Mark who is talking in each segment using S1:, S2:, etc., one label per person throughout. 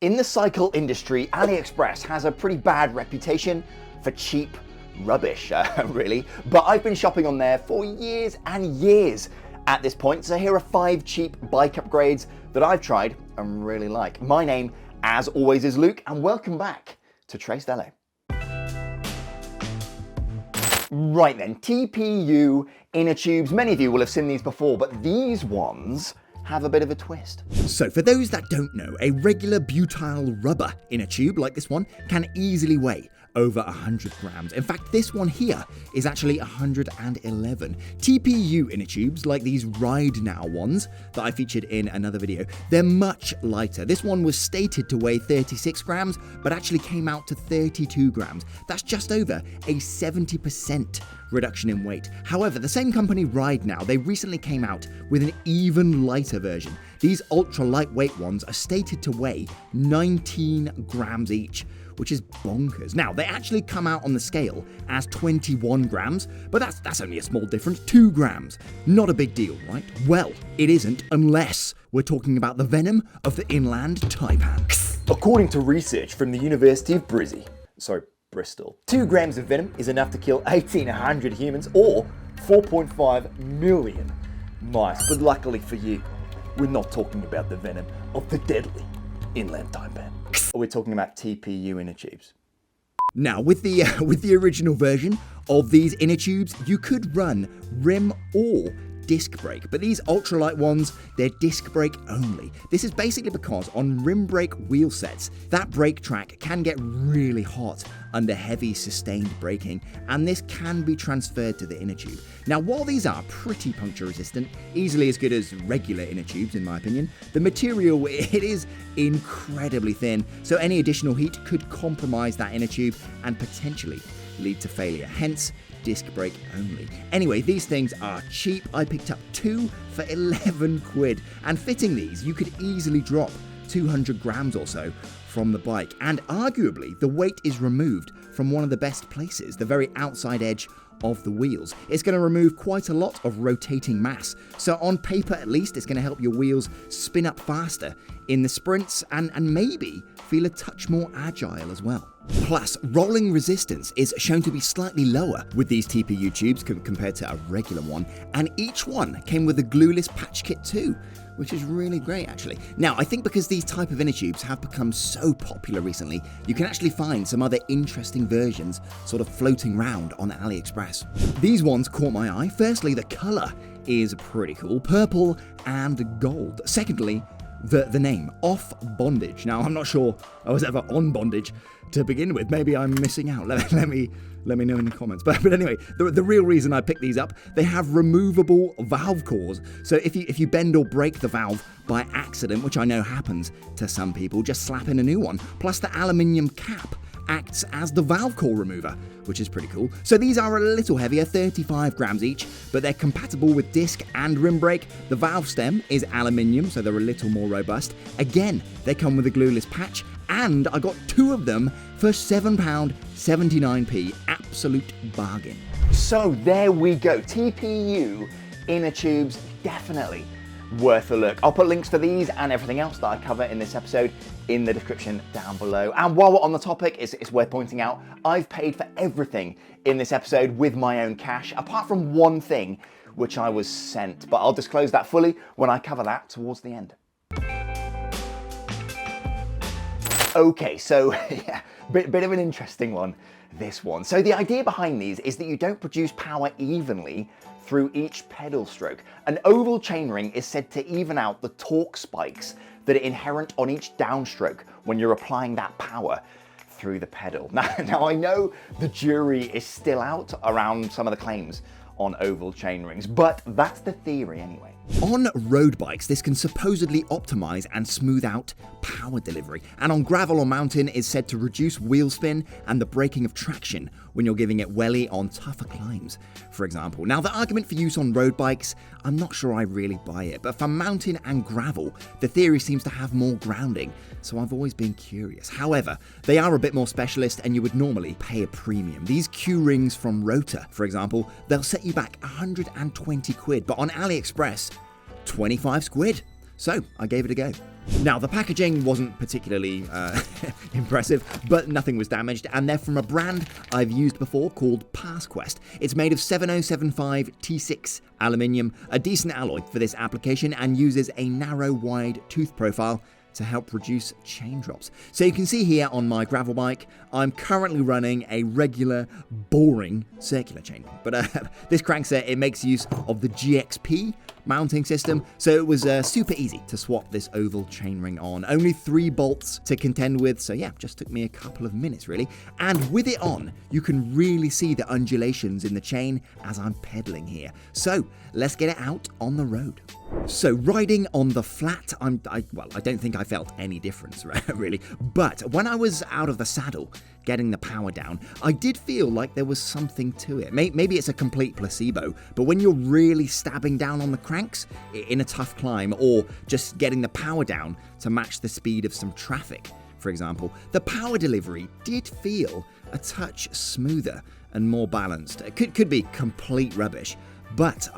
S1: In the cycle industry, AliExpress has a pretty bad reputation for cheap rubbish, really. But I've been shopping on there for years and years at this point, so here are 5 cheap bike upgrades that I've tried and really like. My name, as always, is Luke, and welcome back to tracevelouk. Right then, TPU inner tubes. Many of you will have seen these before, but these ones have a bit of a twist.
S2: So for those that don't know, a regular butyl rubber inner tube like this one can easily weigh over 100 grams. In fact, this one here is actually 111. TPU inner tubes, like these Ridenow ones that I featured in another video, they're much lighter. This one was stated to weigh 36 grams, but actually came out to 32 grams. That's just over a 70% reduction in weight. However, the same company Ridenow, they recently came out with an even lighter version. These ultra lightweight ones are stated to weigh 19 grams each, which is bonkers. Now, they actually come out on the scale as 21 grams, but that's only a small difference, 2 grams. Not a big deal, right? Well, it isn't unless we're talking about the venom of the inland taipan.
S1: According to research from the University of Bristol, 2 grams of venom is enough to kill 1,800 humans or 4.5 million mice. But luckily for you, we're not talking about the venom of the deadly inland taipan. We're talking about TPU inner tubes.
S2: Now, with the original version of these inner tubes, you could run rim or disc brake, but these ultralight ones, they're disc brake only. This is basically because on rim brake wheel sets, that brake track can get really hot under heavy sustained braking, and this can be transferred to the inner tube. Now, while these are pretty puncture resistant, easily as good as regular inner tubes in my opinion, the material, it is incredibly thin, so any additional heat could compromise that inner tube and potentially lead to failure. Hence, disc brake only. Anyway, these things are cheap. I picked up 2 for 11 quid, and fitting these, you could easily drop 200 grams or so from the bike, and arguably the weight is removed from one of the best places, the very outside edge of the wheels. It's going to remove quite a lot of rotating mass, so on paper at least, it's going to help your wheels spin up faster in the sprints and maybe feel a touch more agile as well. Plus, rolling resistance is shown to be slightly lower with these TPU tubes compared to a regular one, and each one came with a glueless patch kit too, which is really great actually. Now, I think because these type of inner tubes have become so popular recently, you can actually find some other interesting versions sort of floating around on AliExpress. These ones caught my eye. Firstly, the color is pretty cool, purple and gold. Secondly, the name, Off Bondage. Now, I'm not sure I was ever on bondage to begin with. Maybe I'm missing out. Let me know in the comments. But anyway, the real reason I picked these up, they have removable valve cores. So if you bend or break the valve by accident, which I know happens to some people, just slap in a new one. Plus the aluminium cap acts as the valve core remover, which is pretty cool. So these are a little heavier, 35 grams each, but they're compatible with disc and rim brake. The valve stem is aluminium, so they're a little more robust. Again, they come with a glueless patch, and I got 2 of them for £7.79, absolute bargain.
S1: So there we go, TPU inner tubes, definitely worth a look. I'll put links for these and everything else that I cover in this episode in the description down below. And while we're on the topic, it's worth pointing out, I've paid for everything in this episode with my own cash, apart from one thing which I was sent, but I'll disclose that fully when I cover that towards the end. Okay, so yeah, bit of an interesting one, this one. So the idea behind these is that you don't produce power evenly through each pedal stroke. An oval chainring is said to even out the torque spikes that are inherent on each downstroke when you're applying that power through the pedal. Now I know the jury is still out around some of the claims on oval chainrings, but that's the theory anyway.
S2: On road bikes, this can supposedly optimize and smooth out power delivery, and on gravel or mountain is said to reduce wheel spin and the breaking of traction when you're giving it welly on tougher climbs, for example. Now, the argument for use on road bikes, I'm not sure I really buy it, but for mountain and gravel, the theory seems to have more grounding, so I've always been curious. However, they are a bit more specialist and you would normally pay a premium. These Q rings from Rotor, for example, they'll set you back 120 quid, but on AliExpress, 25 squid. So I gave it a go. Now, the packaging wasn't particularly impressive, but nothing was damaged, and they're from a brand I've used before called Passquest. It's made of 7075 T6 aluminium, a decent alloy for this application, and uses a narrow, wide tooth profile to help reduce chain drops. So you can see here on my gravel bike, I'm currently running a regular, boring circular chain. But this crankset, it makes use of the GXP mounting system, so it was super easy to swap this oval chainring on. Only 3 bolts to contend with, so yeah, just took me a couple of minutes really. And with it on, you can really see the undulations in the chain as I'm pedaling here. So let's get it out on the road. So riding on the flat, I don't think I felt any difference really, but when I was out of the saddle getting the power down, I did feel like there was something to it. Maybe it's a complete placebo, but when you're really stabbing down on the cranks in a tough climb, or just getting the power down to match the speed of some traffic, for example, the power delivery did feel a touch smoother and more balanced. It could be complete rubbish, but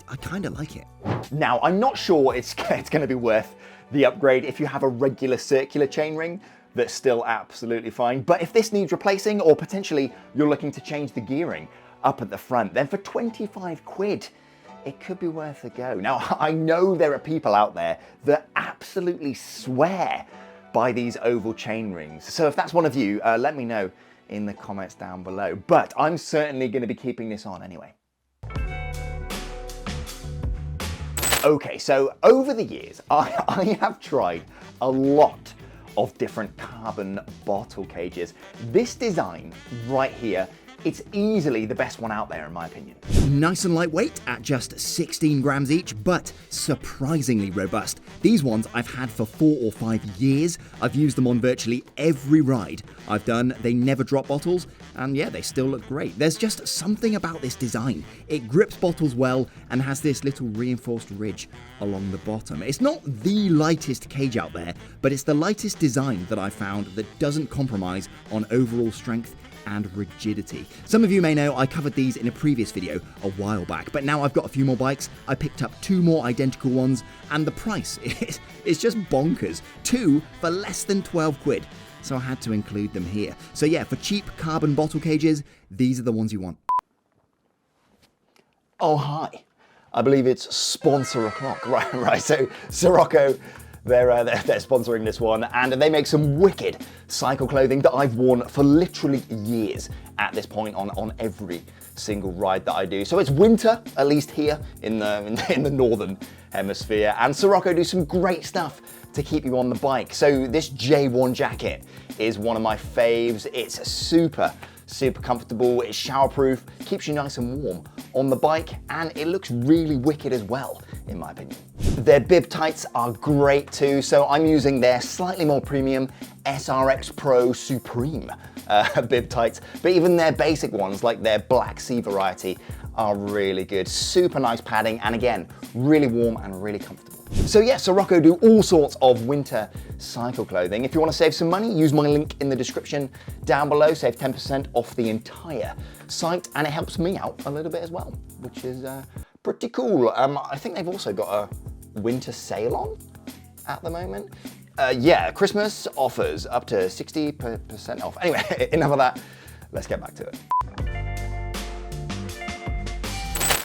S2: I kind of like it.
S1: Now, I'm not sure it's going to be worth the upgrade if you have a regular circular chainring that's still absolutely fine. But if this needs replacing, or potentially you're looking to change the gearing up at the front, then for 25 quid, it could be worth a go. Now, I know there are people out there that absolutely swear by these oval chain rings. So if that's one of you, let me know in the comments down below. But I'm certainly going to be keeping this on anyway. Okay, so over the years, I have tried a lot of different carbon bottle cages. This design right here, it's easily the best one out there in my opinion.
S2: Nice and lightweight at just 16 grams each, but surprisingly robust. These ones I've had for 4 or 5 years. I've used them on virtually every ride I've done. They never drop bottles, and yeah, they still look great. There's just something about this design. It grips bottles well and has this little reinforced ridge along the bottom. It's not the lightest cage out there, but it's the lightest design that I found that doesn't compromise on overall strength and rigidity. Some of you may know I covered these in a previous video a while back, but now I've got a few more bikes. I picked up 2 more identical ones, and the price is just bonkers. 2 for less than 12 quid. So I had to include them here. So yeah, for cheap carbon bottle cages, these are the ones you want.
S1: Oh, hi. I believe it's sponsor o'clock. Right. So Siroko, they're sponsoring this one, and they make some wicked cycle clothing that I've worn for literally years at this point on every single ride that I do. So it's winter, at least here in the northern hemisphere, and Siroko do some great stuff to keep you on the bike. So this J1 jacket is one of my faves. It's super comfortable, it's showerproof, keeps you nice and warm on the bike, and it looks really wicked as well, in my opinion. Their bib tights are great too, so I'm using their slightly more premium SRX Pro Supreme bib tights, but even their basic ones, like their Black Sea variety, are really good. Super nice padding, and again, really warm and really comfortable. So yeah, Siroko do all sorts of winter cycle clothing. If you want to save some money, use my link in the description down below. Save 10% off the entire site, and it helps me out a little bit as well, which is pretty cool. I think they've also got a winter sale on at the moment. Yeah, Christmas offers up to 60% off. Anyway, enough of that. Let's get back to it.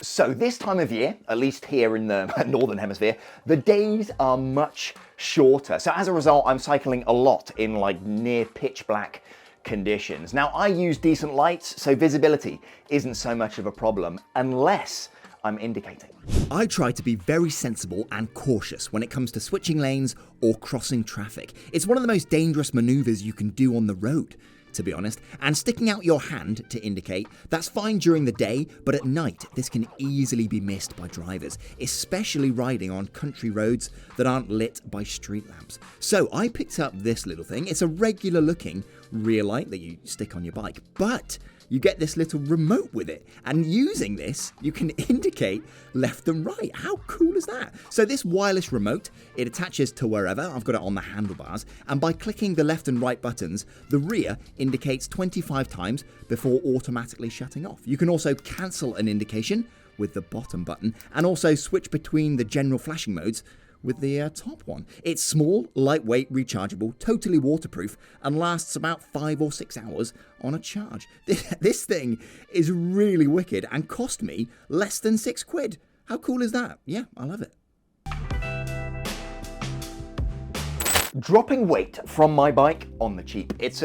S1: So this time of year, at least here in the Northern Hemisphere, the days are much shorter. So as a result, I'm cycling a lot in like near pitch black conditions. Now I use decent lights, so visibility isn't so much of a problem unless I'm indicating.
S2: I try to be very sensible and cautious when it comes to switching lanes or crossing traffic. It's one of the most dangerous maneuvers you can do on the road, to be honest, and sticking out your hand to indicate, that's fine during the day, but at night this can easily be missed by drivers, especially riding on country roads that aren't lit by street lamps. So I picked up this little thing. It's a regular looking rear light that you stick on your bike, but you get this little remote with it, and using this, you can indicate left and right. How cool is that? So this wireless remote, it attaches to wherever. I've got it on the handlebars, and by clicking the left and right buttons, the rear indicates 25 times before automatically shutting off. You can also cancel an indication with the bottom button, and also switch between the general flashing modes with the top one. It's small, lightweight, rechargeable, totally waterproof, and lasts about 5 or 6 hours on a charge. This thing is really wicked and cost me less than £6. How cool is that? Yeah, I love it.
S1: Dropping weight from my bike on the cheap. It's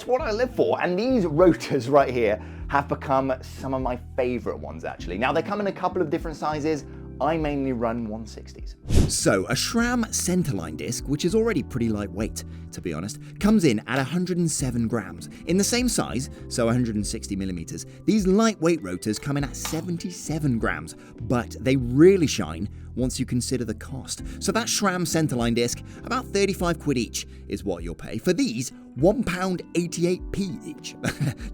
S1: what I live for, and these rotors right here have become some of my favorite ones actually. Now they come in a couple of different sizes. I mainly run 160s.
S2: So a SRAM centerline disc, which is already pretty lightweight, to be honest, comes in at 107 grams. In the same size, so 160 millimeters, these lightweight rotors come in at 77 grams, but they really shine once you consider the cost. So that SRAM centerline disc, about 35 quid each is what you'll pay. For these, £1.88p each.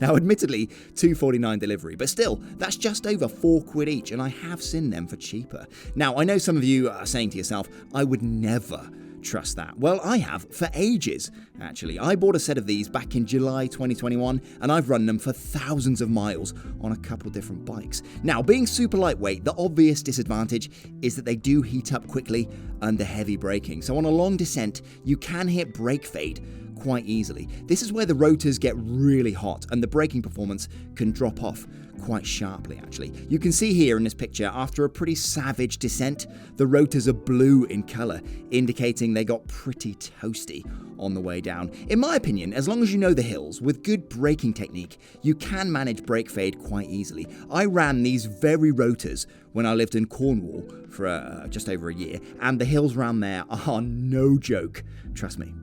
S2: Now admittedly, £2.49 delivery, but still, that's just over 4 quid each, and I have seen them for cheaper. Now, I know some of you are saying to yourself, I would never trust that. Well, I have for ages, actually. I bought a set of these back in July 2021, and I've run them for thousands of miles on a couple of different bikes. Now, being super lightweight, the obvious disadvantage is that they do heat up quickly under heavy braking. So on a long descent, you can hit brake fade quite easily. This is where the rotors get really hot and the braking performance can drop off quite sharply actually. You can see here in this picture, after a pretty savage descent, the rotors are blue in colour, indicating they got pretty toasty on the way down. In my opinion, as long as you know the hills, with good braking technique, you can manage brake fade quite easily. I ran these very rotors when I lived in Cornwall for just over a year, and the hills around there are no joke, trust me.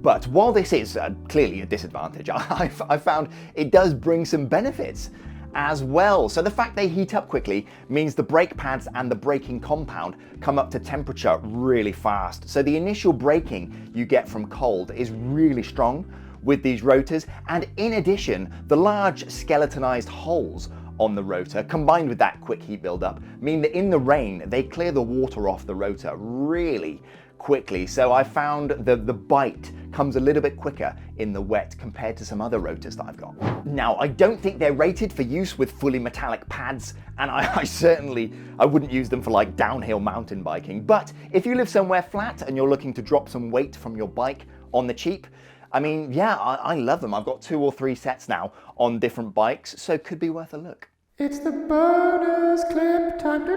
S1: But while this is clearly a disadvantage, I found it does bring some benefits as well. So the fact they heat up quickly means the brake pads and the braking compound come up to temperature really fast. So the initial braking you get from cold is really strong with these rotors, and in addition, the large skeletonized holes on the rotor, combined with that quick heat buildup, mean that in the rain, they clear the water off the rotor really quickly. So I found the bite comes a little bit quicker in the wet compared to some other rotors that I've got. Now, I don't think they're rated for use with fully metallic pads, and I wouldn't use them for like downhill mountain biking. But if you live somewhere flat and you're looking to drop some weight from your bike on the cheap, I mean, yeah, I love them. I've got 2 or 3 sets now on different bikes, so it could be worth a look.
S3: It's the bonus clip time.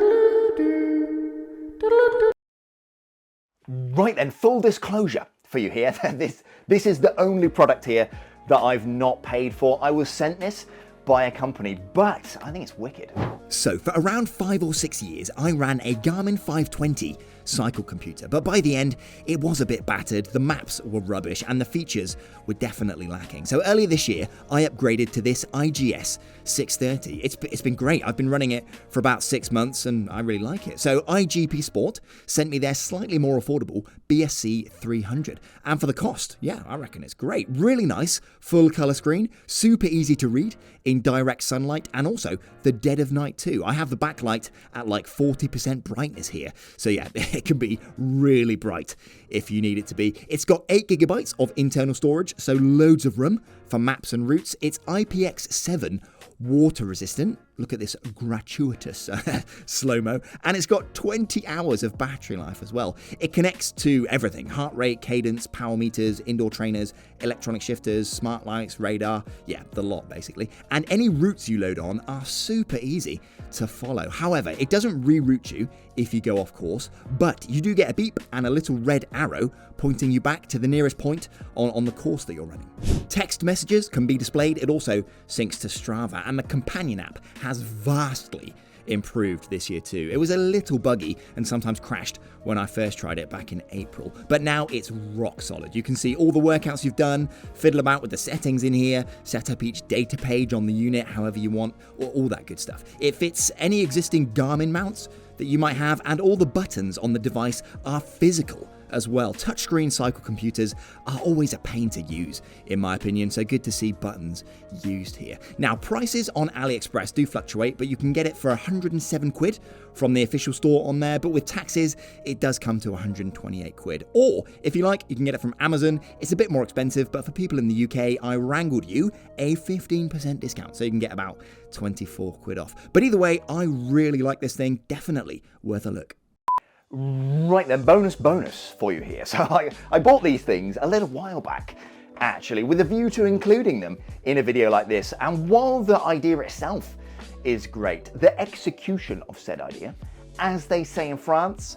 S1: Right then, full disclosure for you here. This is the only product here that I've not paid for. I was sent this by a company, but I think it's wicked.
S2: So for around 5 or 6 years, I ran a Garmin 520 cycle computer, but by the end, it was a bit battered, the maps were rubbish, and the features were definitely lacking. So earlier this year, I upgraded to this IGS 630. It's been great. I've been running it for about 6 months, and I really like it. So IGP Sport sent me their slightly more affordable BSC 300. And for the cost, yeah, I reckon it's great. Really nice, full color screen, super easy to read in direct sunlight, and also the dead of night too. I have the backlight at like 40% brightness here. So yeah, it can be really bright if you need it to be. It's got 8 gigabytes of internal storage, so loads of room for maps and routes. It's IPX7 water resistant. Look at this gratuitous slow-mo. And it's got 20 hours of battery life as well. It connects to everything: heart rate, cadence, power meters, indoor trainers, electronic shifters, smart lights, radar. Yeah, the lot basically. And any routes you load on are super easy to follow. However, it doesn't reroute you if you go off course, but you do get a beep and a little red arrow pointing you back to the nearest point on the course that you're running. Text messages can be displayed. It also syncs to Strava, and the companion app has vastly improved this year too. It was a little buggy and sometimes crashed when I first tried it back in April, but now it's rock solid. You can see all the workouts you've done, fiddle about with the settings in here, set up each data page on the unit however you want, or all that good stuff. It fits any existing Garmin mounts that you might have, and all the buttons on the device are physical as well. Touchscreen cycle computers are always a pain to use, in my opinion, so good to see buttons used here. Now, prices on AliExpress do fluctuate, but you can get it for 107 quid from the official store on there, but with taxes, it does come to 128 quid. Or, if you like, you can get it from Amazon. It's a bit more expensive, but for people in the UK, I wrangled you a 15% discount, so you can get about 24 quid off. But either way, I really like this thing, definitely worth a look.
S1: Right then, bonus for you here. So I bought these things a little while back, actually, with a view to including them in a video like this. And while the idea itself is great, the execution of said idea, as they say in France,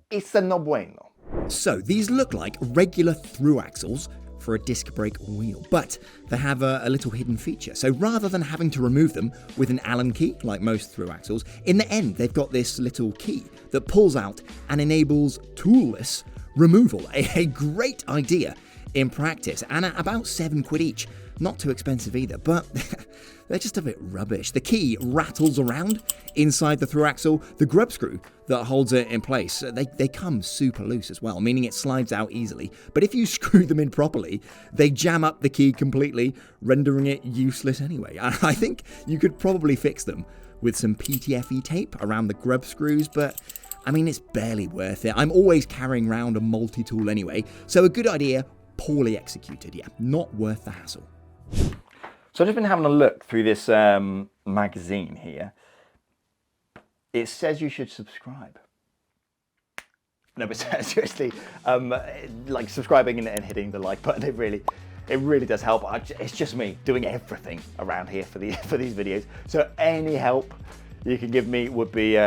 S1: it's no bueno.
S2: So these look like regular through axles for a disc brake wheel, but they have a little hidden feature. So rather than having to remove them with an Allen key, like most through axles, in the end they've got this little key that pulls out and enables toolless removal. A great idea in practice, and at about £7 each. Not too expensive either, but they're just a bit rubbish. The key rattles around inside the through axle. The grub screw that holds it in place, they come super loose as well, meaning it slides out easily. But if you screw them in properly, they jam up the key completely, rendering it useless anyway. I think you could probably fix them with some PTFE tape around the grub screws, but I mean, it's barely worth it. I'm always carrying around a multi-tool anyway, so a good idea, poorly executed. Yeah, not worth the hassle.
S1: So I've just been having a look through this magazine here. It says you should subscribe. No, but seriously, like subscribing and hitting the like button, it really does help. It's just me doing everything around here for these videos. So any help you can give me would be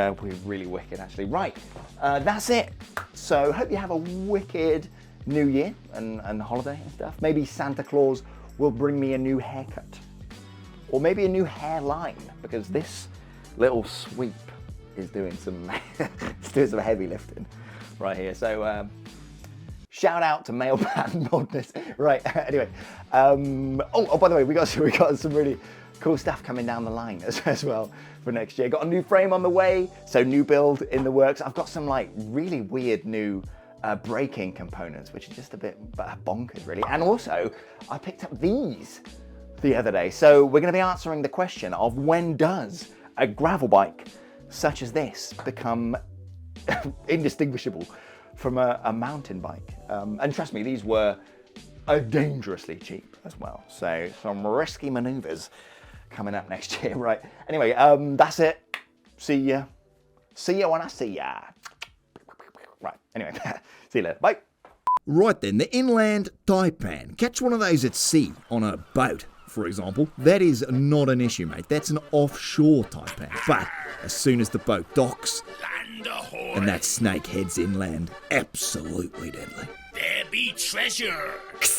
S1: really wicked, actually. Right, that's it. So hope you have a wicked New Year and holiday and stuff. Maybe Santa Claus will bring me a new haircut, or maybe a new hairline, because this little sweep is doing some heavy lifting right here. So shout out to male pattern baldness. Right. Anyway, oh, by the way, we got some really cool stuff coming down the line as well for next year. Got a new frame on the way, so new build in the works. I've got some like really weird new braking components, which are just a bit bonkers, really. And also, I picked up these the other day. So we're going to be answering the question of when does a gravel bike such as this become indistinguishable from a mountain bike? And trust me, these were dangerously cheap as well. So some risky maneuvers coming up next year, right? Anyway, that's it. See ya when I see ya. Right, anyway, see you later, bye.
S2: Right then, the inland taipan. Catch one of those at sea on a boat, for example. That is not an issue, mate. That's an offshore taipan. But as soon as the boat docks and that snake heads inland, absolutely deadly.
S4: There be treasure.